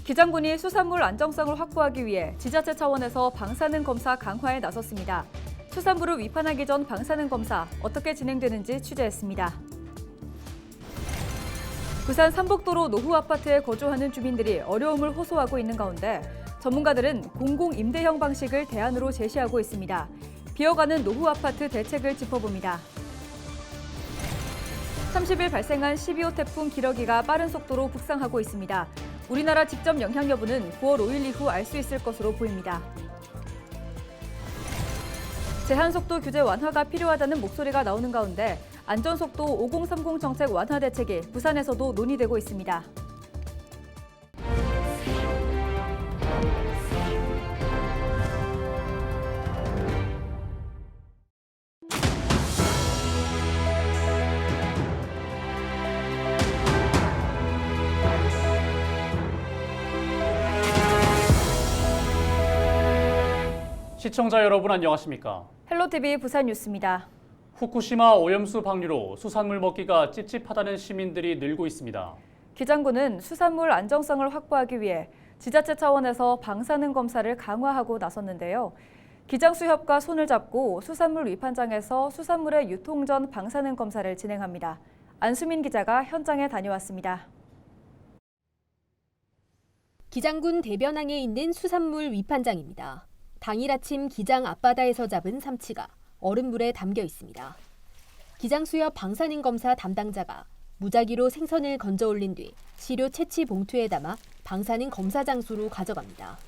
기장군이 수산물 안정성을 확보하기 위해 지자체 차원에서 방사능 검사 강화에 나섰습니다. 수산물을 위판하기 전 방사능 검사 어떻게 진행되는지 취재했습니다. 부산 삼복도로 노후 아파트에 거주하는 주민들이 어려움을 호소하고 있는 가운데 전문가들은 공공임대형 방식을 대안으로 제시하고 있습니다. 비어가는 노후 아파트 대책을 짚어봅니다. 30일 발생한 12호 태풍 기러기가 빠른 속도로 북상하고 있습니다. 우리나라 직접 영향 여부는 9월 5일 이후 알 수 있을 것으로 보입니다. 제한속도 규제 완화가 필요하다는 목소리가 나오는 가운데 안전속도 5030 정책 완화 대책이 부산에서도 논의되고 있습니다. 시청자 여러분 안녕하십니까? 헬로티비 부산 뉴스입니다. 후쿠시마 오염수 방류로 수산물 먹기가 찝찝하다는 시민들이 늘고 있습니다. 기장군은 수산물 안정성을 확보하기 위해 지자체 차원에서 방사능 검사를 강화하고 나섰는데요. 기장수협과 손을 잡고 수산물 위판장에서 수산물의 유통 전 방사능 검사를 진행합니다. 안수민 기자가 현장에 다녀왔습니다. 기장군 대변항에 있는 수산물 위판장입니다. 당일 아침 기장 앞바다에서 잡은 삼치가 얼음물에 담겨 있습니다. 기장수협 방사능 검사 담당자가 무작위로 생선을 건져 올린 뒤 시료 채취 봉투에 담아 방사능 검사 장소로 가져갑니다.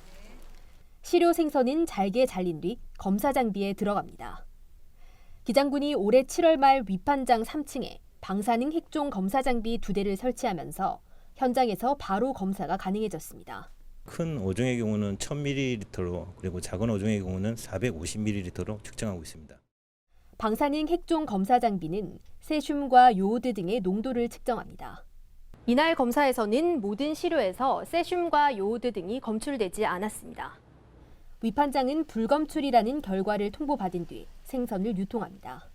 시료 생선은 잘게 잘린 뒤 검사 장비에 들어갑니다. 기장군이 올해 7월 말 위판장 3층에 방사능 핵종 검사 장비 2대를 설치하면서 현장에서 바로 검사가 가능해졌습니다. 큰 어종의 경우는 1000ml로 그리고 작은 어종의 경우는 450ml로 측정하고 있습니다. 방사능 핵종 검사 장비는 세슘과 요오드 등의 농도를 측정합니다. 이날 검사에서는 모든 시료에서 세슘과 요오드 등이 검출되지 않았습니다. 위판장은 불검출이라는 결과를 통보받은 뒤 생선을 유통합니다.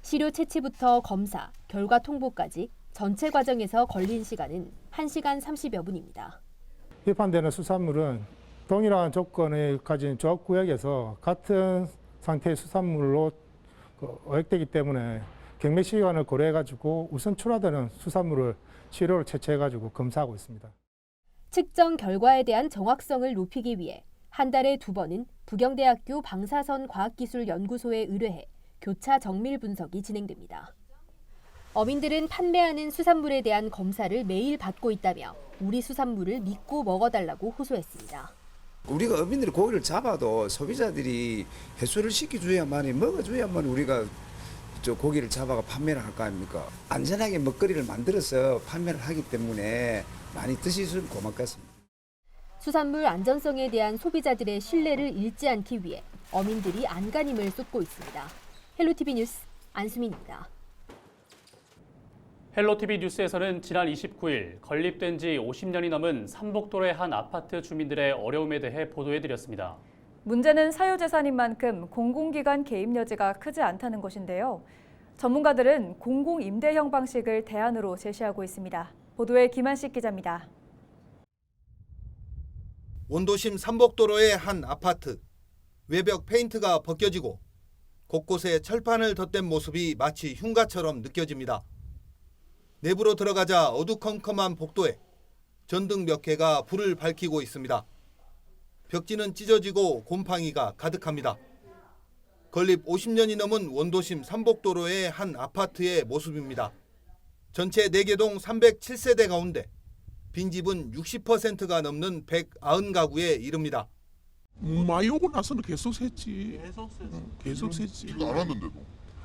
시료 채취부터 검사, 결과 통보까지 전체 과정에서 걸린 시간은 1시간 30여 분입니다. 위판되는 수산물은 동일한 조건을 가진 조합구역에서 같은 상태의 수산물로 어획되기 때문에 경매 시간을 고려해가지고 우선 출하되는 수산물을 시료를 채취해가지고 검사하고 있습니다. 측정 결과에 대한 정확성을 높이기 위해 한 달에 2번은 부경대학교 방사선 과학기술연구소에 의뢰해 교차 정밀 분석이 진행됩니다. 어민들은 판매하는 수산물에 대한 검사를 매일 받고 있다며 우리 수산물을 믿고 먹어달라고 호소했습니다. 우리가 어민들이 고기를 잡아도 소비자들이 회수를 시켜줘야만이 먹어줘야만 우리가 저 고기를 잡아가 판매를 할 거 아닙니까? 안전하게 먹거리를 만들어서 판매를 하기 때문에 많이 드시면 고맙겠습니다. 수산물 안전성에 대한 소비자들의 신뢰를 잃지 않기 위해 어민들이 안간힘을 쏟고 있습니다. 헬로티비 뉴스 안수민입니다. 헬로티비 뉴스에서는 지난 29일 건립된 지 50년이 넘은 삼복도의 한 아파트 주민들의 어려움에 대해 보도해드렸습니다. 문제는 사유재산인 만큼 공공기관 개입 여지가 크지 않다는 것인데요. 전문가들은 공공임대형 방식을 대안으로 제시하고 있습니다. 보도에 김한식 기자입니다. 원도심 삼복도로의 한 아파트. 외벽 페인트가 벗겨지고 곳곳에 철판을 덧댄 모습이 마치 흉가처럼 느껴집니다. 내부로 들어가자 어두컴컴한 복도에 전등 몇 개가 불을 밝히고 있습니다. 벽지는 찢어지고 곰팡이가 가득합니다. 건립 50년이 넘은 원도심 삼복도로의 한 아파트의 모습입니다. 전체 4개 동 307세대 가운데 빈집은 60%가 넘는 190가구에 이릅니다. 많이 오고 나서는 계속 샜지. 계속 샜지. 지금 안 왔는데도.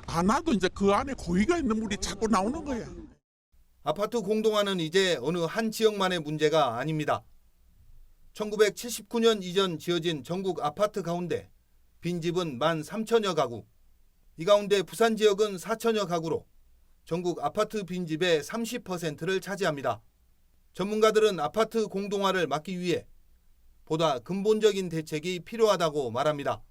안 와도 이제 그 안에 고기가 있는 물이 자꾸 나오는 거야. 아파트 공동화는 이제 어느 한 지역만의 문제가 아닙니다. 1979년 이전 지어진 전국 아파트 가운데 빈집은 13,000여 가구. 이 가운데 부산 지역은 4,000여 가구로 전국 아파트 빈집의 30%를 차지합니다. 전문가들은 아파트 공동화를 막기 위해 보다 근본적인 대책이 필요하다고 말합니다.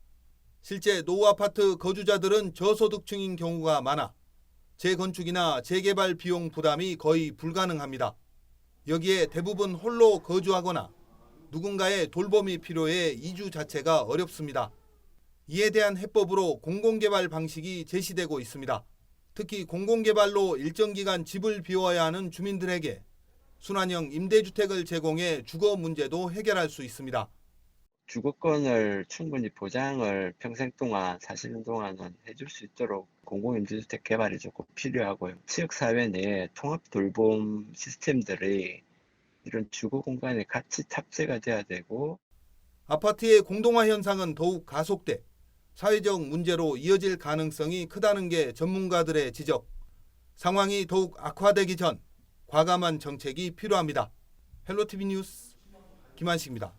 실제 노후 아파트 거주자들은 저소득층인 경우가 많아 재건축이나 재개발 비용 부담이 거의 불가능합니다. 여기에 대부분 홀로 거주하거나 누군가의 돌봄이 필요해 이주 자체가 어렵습니다. 이에 대한 해법으로 공공개발 방식이 제시되고 있습니다. 특히 공공개발로 일정 기간 집을 비워야 하는 주민들에게 순환형 임대주택을 제공해 주거 문제도 해결할 수 있습니다. 주거권을 충분히 보장을 평생 동안 사시는 동안은 해줄 수 있도록 공공임대주택 개발이 조금 필요하고요. 지역사회 내에 통합 돌봄 시스템들이 이런 주거 공간에 같이 탑재가 돼야 되고 아파트의 공동화 현상은 더욱 가속돼 사회적 문제로 이어질 가능성이 크다는 게 전문가들의 지적. 상황이 더욱 악화되기 전 과감한 정책이 필요합니다. 헬로티비 뉴스 김한식입니다.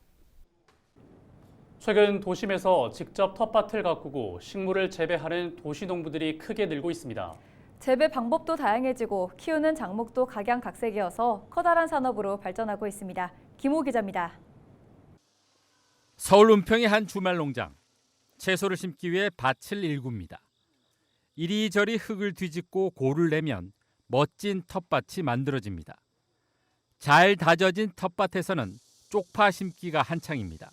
최근 도심에서 직접 텃밭을 가꾸고 식물을 재배하는 도시농부들이 크게 늘고 있습니다. 재배 방법도 다양해지고 키우는 작목도 각양각색이어서 커다란 산업으로 발전하고 있습니다. 김호 기자입니다. 서울 은평의 한 주말 농장. 채소를 심기 위해 밭을 일굽니다. 이리저리 흙을 뒤집고 골을 내면 멋진 텃밭이 만들어집니다. 잘 다져진 텃밭에서는 쪽파 심기가 한창입니다.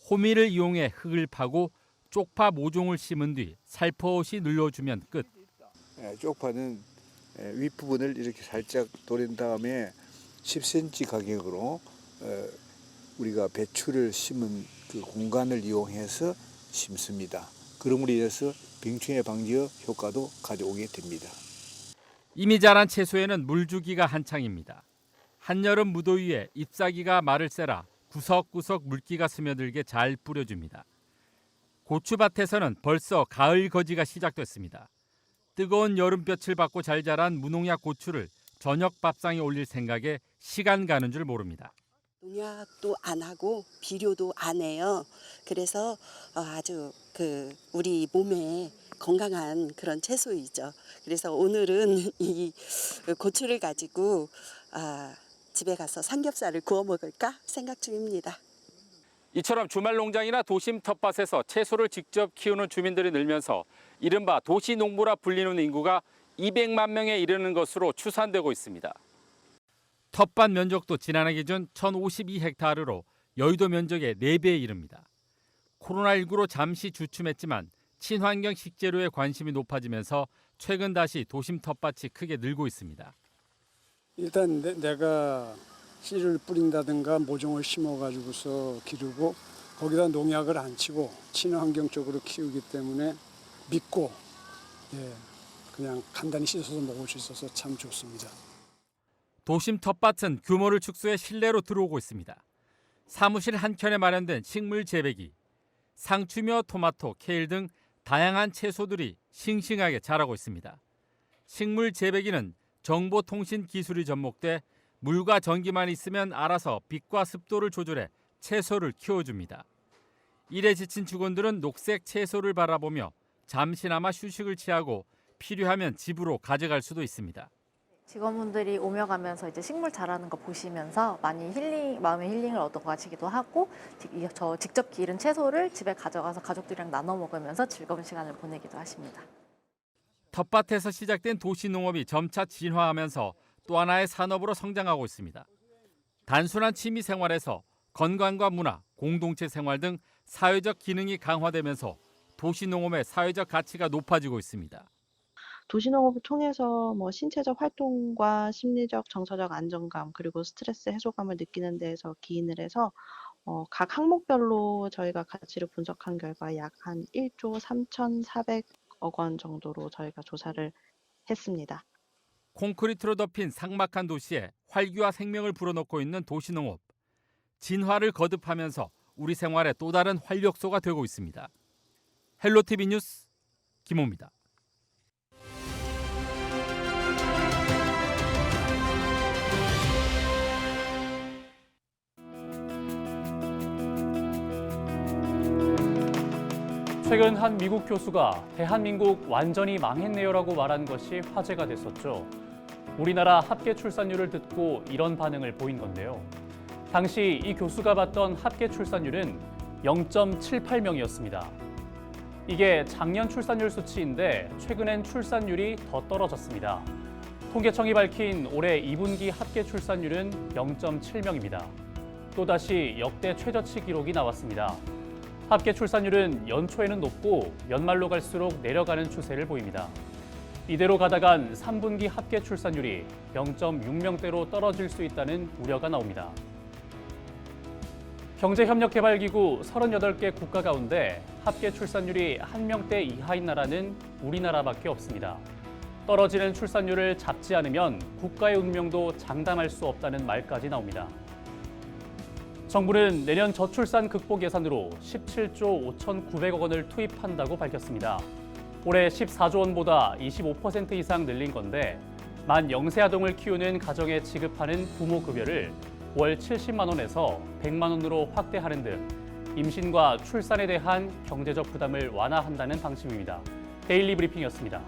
호미를 이용해 흙을 파고 쪽파 모종을 심은 뒤 살포시 눌러주면 끝. 쪽파는 윗부분을 이렇게 살짝 도린 다음에 10cm 간격으로 우리가 배추를 심은 그 공간을 이용해서 심습니다. 그럼으로 인해서 병충해 방지 효과도 가져오게 됩니다. 이미 자란 채소에는 물주기가 한창입니다. 한여름 무더위에 잎사귀가 말을 쐬라 구석구석 물기가 스며들게 잘 뿌려줍니다. 고추밭에서는 벌써 가을 거지가 시작됐습니다. 뜨거운 여름볕을 받고 잘 자란 무농약 고추를 저녁 밥상에 올릴 생각에 시간 가는 줄 모릅니다. 농약도 안 하고 비료도 안 해요. 그래서 아주 우리 몸에 건강한 그런 채소이죠. 그래서 오늘은 이 고추를 가지고 집에 가서 삼겹살을 구워 먹을까 생각 중입니다. 이처럼 주말 농장이나 도심 텃밭에서 채소를 직접 키우는 주민들이 늘면서 이른바 도시농부라 불리는 인구가 200만 명에 이르는 것으로 추산되고 있습니다. 텃밭 면적도 지난해 기준 1,052헥타르로 여의도 면적의 4배에 이릅니다. 코로나19로 잠시 주춤했지만 친환경 식재료에 관심이 높아지면서 최근 다시 도심 텃밭이 크게 늘고 있습니다. 일단 내가 씨를 뿌린다든가 모종을 심어가지고서 기르고 거기다 농약을 안 치고 친환경적으로 키우기 때문에 믿고 그냥 간단히 씻어서 먹을 수 있어서 참 좋습니다. 도심 텃밭은 규모를 축소해 실내로 들어오고 있습니다. 사무실 한켠에 마련된 식물 재배기, 상추며 토마토, 케일 등 다양한 채소들이 싱싱하게 자라고 있습니다. 식물 재배기는 정보통신 기술이 접목돼 물과 전기만 있으면 알아서 빛과 습도를 조절해 채소를 키워줍니다. 일에 지친 직원들은 녹색 채소를 바라보며 잠시나마 휴식을 취하고 필요하면 집으로 가져갈 수도 있습니다. 직원분들이 오며 가면서 이제 식물 자라는 거 보시면서 많이 마음의 힐링을 얻어가시기도 하고 저 직접 기른 채소를 집에 가져가서 가족들이랑 나눠 먹으면서 즐거운 시간을 보내기도 하십니다. 텃밭에서 시작된 도시농업이 점차 진화하면서 또 하나의 산업으로 성장하고 있습니다. 단순한 취미 생활에서 건강과 문화, 공동체 생활 등 사회적 기능이 강화되면서 도시농업의 사회적 가치가 높아지고 있습니다. 도시농업을 통해서 신체적 활동과 심리적, 정서적 안정감 그리고 스트레스 해소감을 느끼는 데에서 기인을 해서 각 항목별로 저희가 가치를 분석한 결과 약 한 1조 3,400억 원 정도로 저희가 조사를 했습니다. 콘크리트로 덮인 삭막한 도시에 활기와 생명을 불어넣고 있는 도시농업. 진화를 거듭하면서 우리 생활의 또 다른 활력소가 되고 있습니다. 헬로티비 뉴스 김호입니다. 최근 한 미국 교수가 대한민국 완전히 망했네요라고 말한 것이 화제가 됐었죠. 우리나라 합계 출산율을 듣고 이런 반응을 보인 건데요. 당시 이 교수가 봤던 합계 출산율은 0.78명이었습니다. 이게 작년 출산율 수치인데 최근엔 출산율이 더 떨어졌습니다. 통계청이 밝힌 올해 2분기 합계 출산율은 0.7명입니다. 또다시 역대 최저치 기록이 나왔습니다. 합계 출산율은 연초에는 높고 연말로 갈수록 내려가는 추세를 보입니다. 이대로 가다간 3분기 합계 출산율이 0.6명대로 떨어질 수 있다는 우려가 나옵니다. 경제협력개발기구 38개 국가 가운데 합계 출산율이 1명대 이하인 나라는 우리나라밖에 없습니다. 떨어지는 출산율을 잡지 않으면 국가의 운명도 장담할 수 없다는 말까지 나옵니다. 정부는 내년 저출산 극복 예산으로 17조 5,900억 원을 투입한다고 밝혔습니다. 올해 14조 원보다 25% 이상 늘린 건데 만 0세 아동을 키우는 가정에 지급하는 부모급여를 월 70만 원에서 100만 원으로 확대하는 등 임신과 출산에 대한 경제적 부담을 완화한다는 방침입니다. 데일리 브리핑이었습니다.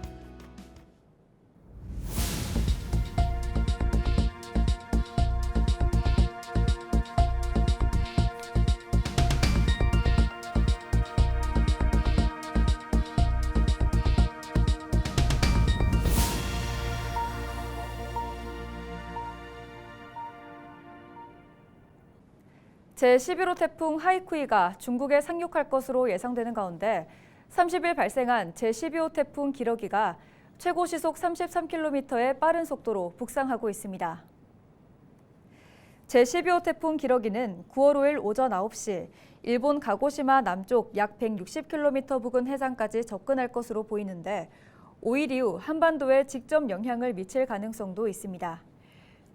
제11호 태풍 하이쿠이가 중국에 상륙할 것으로 예상되는 가운데 30일 발생한 제12호 태풍 기러기가 최고 시속 33km의 빠른 속도로 북상하고 있습니다. 제12호 태풍 기러기는 9월 5일 오전 9시 일본 가고시마 남쪽 약 160km 부근 해상까지 접근할 것으로 보이는데 5일 이후 한반도에 직접 영향을 미칠 가능성도 있습니다.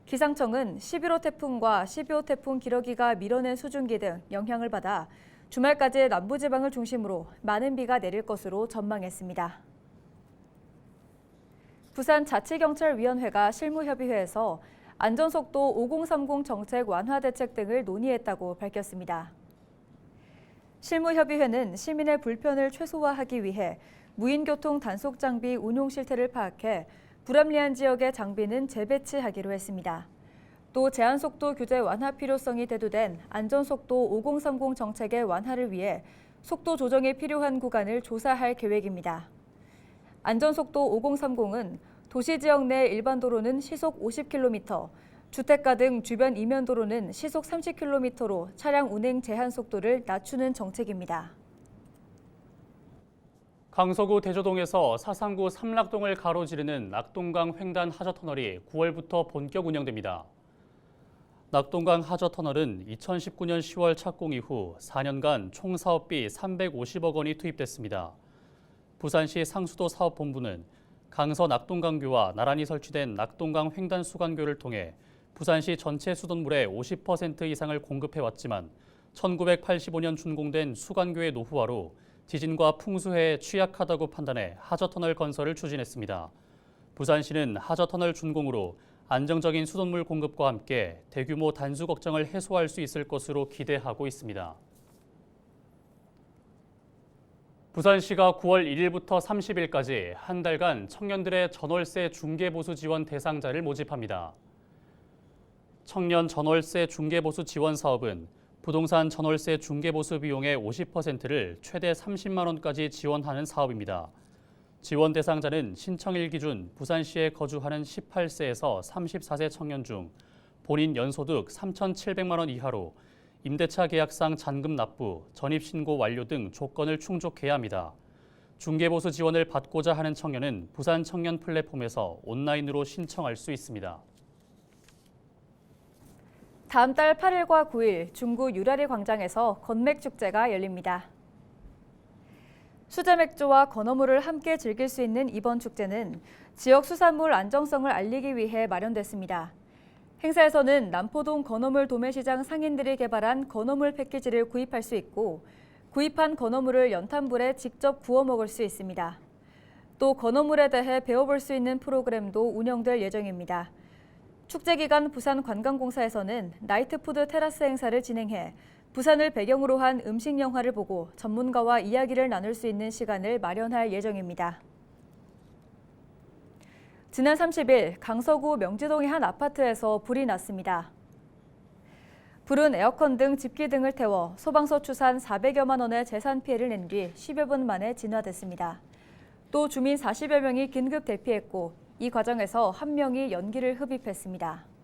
기상청은 11호 태풍과 12호 태풍 기러기가 밀어낸 수증기 등 영향을 받아 주말까지 남부지방을 중심으로 많은 비가 내릴 것으로 전망했습니다. 부산자치경찰위원회가 실무협의회에서 안전속도 5030 정책 완화 대책 등을 논의했다고 밝혔습니다. 실무협의회는 시민의 불편을 최소화하기 위해 무인교통 단속 장비 운용 실태를 파악해 불합리한 지역의 장비는 재배치하기로 했습니다. 또 제한속도 규제 완화 필요성이 대두된 안전속도 5030 정책의 완화를 위해 속도 조정이 필요한 구간을 조사할 계획입니다. 안전속도 5030은 도시지역 내 일반 도로는 시속 50km, 주택가 등 주변 이면도로는 시속 30km로 차량 운행 제한 속도를 낮추는 정책입니다. 강서구 대조동에서 사상구 삼락동을 가로지르는 낙동강 횡단 하저터널이 9월부터 본격 운영됩니다. 낙동강 하저터널은 2019년 10월 착공 이후 4년간 총 사업비 350억 원이 투입됐습니다. 부산시 상수도 사업본부는 강서 낙동강교와 나란히 설치된 낙동강 횡단 수관교를 통해 부산시 전체 수돗물의 50% 이상을 공급해왔지만 1985년 준공된 수관교의 노후화로 지진과 풍수해에 취약하다고 판단해 하저터널 건설을 추진했습니다. 부산시는 하저터널 준공으로 안정적인 수돗물 공급과 함께 대규모 단수 걱정을 해소할 수 있을 것으로 기대하고 있습니다. 부산시가 9월 1일부터 30일까지 한 달간 청년들의 전월세 중개보수 지원 대상자를 모집합니다. 청년 전월세 중개보수 지원 사업은 부동산 전월세 중개보수 비용의 50%를 최대 30만 원까지 지원하는 사업입니다. 지원 대상자는 신청일 기준 부산시에 거주하는 18세에서 34세 청년 중 본인 연소득 3,700만 원 이하로 임대차 계약상 잔금 납부, 전입신고 완료 등 조건을 충족해야 합니다. 중개보수 지원을 받고자 하는 청년은 부산 청년 플랫폼에서 온라인으로 신청할 수 있습니다. 다음 달 8일과 9일 중구 유라리 광장에서 건맥축제가 열립니다. 수제맥주와 건어물을 함께 즐길 수 있는 이번 축제는 지역 수산물 안정성을 알리기 위해 마련됐습니다. 행사에서는 남포동 건어물 도매시장 상인들이 개발한 건어물 패키지를 구입할 수 있고 구입한 건어물을 연탄불에 직접 구워 먹을 수 있습니다. 또 건어물에 대해 배워볼 수 있는 프로그램도 운영될 예정입니다. 축제 기간 부산관광공사에서는 나이트푸드 테라스 행사를 진행해 부산을 배경으로 한 음식 영화를 보고 전문가와 이야기를 나눌 수 있는 시간을 마련할 예정입니다. 지난 30일 강서구 명지동의 한 아파트에서 불이 났습니다. 불은 에어컨 등 집기 등을 태워 소방서 추산 400여만 원의 재산 피해를 낸 뒤 10여 분 만에 진화됐습니다. 또 주민 40여 명이 긴급 대피했고 이 과정에서 한 명이 연기를 흡입했습니다.